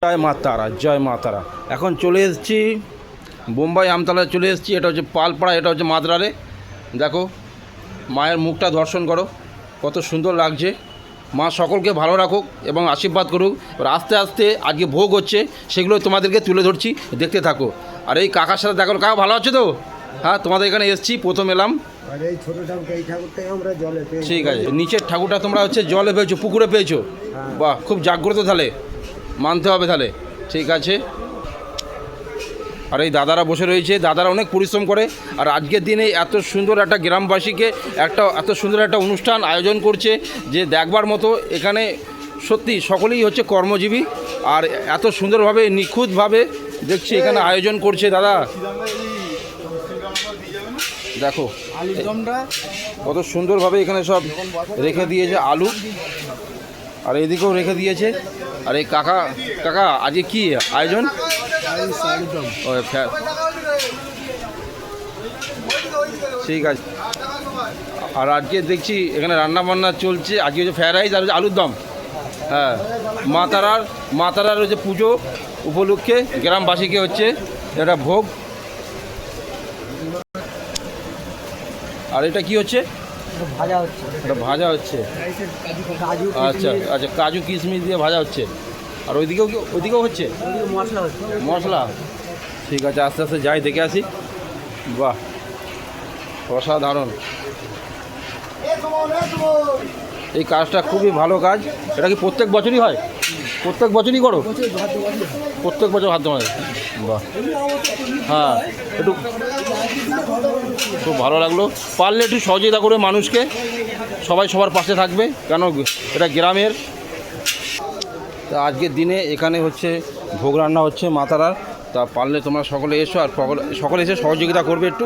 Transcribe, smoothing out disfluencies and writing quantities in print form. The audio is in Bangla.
জয় মা তারা, জয় মা তারা। এখন চলে এসেছি বোম্বাই আমতলায় চলে এসেছি। এটা হচ্ছে পালপাড়া, এটা হচ্ছে মাদ্রারে। দেখো মায়ের মুখটা দর্শন করো, কত সুন্দর লাগছে। মা সকলকে ভালো রাখুক এবং আশীর্বাদ করুক। এবার আস্তে আস্তে আজকে ভোগ হচ্ছে, সেগুলো তোমাদেরকে তুলে ধরছি, দেখতে থাকো। আর এই কাকার সাথে দেখো, কাকা ভালো আছে তো? হ্যাঁ, তোমাদের এখানে এসেছি, প্রথম এলাম। আর এই ছোট ঠাকুরটা, এই ঠাকুরটাই আমরা জলে পেয়েছি। ঠিক আছে, নিচের ঠাকুরটা তোমরা হচ্ছে জলে পেয়েছো, পুকুরে পেয়েছো? বাহ, খুব জাগ্রত, তাহলে মানতে হবে তাহলে। ঠিক আছে। আর এই দাদারা বসে রয়েছে, দাদারা অনেক পরিশ্রম করে। আর আজকের দিনে এত সুন্দর একটা গ্রামবাসীকে এত সুন্দর একটা অনুষ্ঠান আয়োজন করছে যে দেখবার মতো। এখানে সত্যি সকলেই হচ্ছে কর্মজীবী, আর এত সুন্দরভাবে নিখুঁতভাবে দেখছি এখানে আয়োজন করছে দাদা। দেখো কত সুন্দরভাবে এখানে সব রেখে দিয়েছে আলু, আর এদিকেও রেখে দিয়েছে। আর এই কাকা আজকে কি আয়োজন? ঠিক আছে। আর আজকে দেখছি এখানে রান্না বান্না চলছে। আজকে হচ্ছে ফ্রাইড রাইস আর হচ্ছে আলুর দম। হ্যাঁ, মা তারার হচ্ছে পুজো উপলক্ষে গ্রামবাসীকে হচ্ছে এটা ভোগ। আর এটা কি হচ্ছে? ভাজা হচ্ছে। এটা ভাজা হচ্ছে। কাজু, আচ্ছা আচ্ছা, কাজু কিশমিশ দিয়ে ভাজা হচ্ছে। আর ওইদিকেও হচ্ছে মশলা হচ্ছে। মশলা। ঠিক আছে, আস্তে আস্তে যাই, দেখে আসি। বাহ, অসাধারণ। এই কাজটা খুবই ভালো কাজ। এটা কি প্রত্যেক বছরই হয়? প্রত্যেক বছরই করো? প্রত্যেক বছর হাত ধোয়া হয়? বাহ, হ্যাঁ, একটু খুব ভালো লাগলো। পারলে একটু সহযোগিতা করে মানুষকে, সবাই সবার পাশে থাকবে, কেন এটা গ্রামের। তা আজকের দিনে এখানে হচ্ছে ভোগ রান্না হচ্ছে মা তারার। তা পারলে তোমরা সকলে এসো, আর সকলে এসে সহযোগিতা করবে একটু।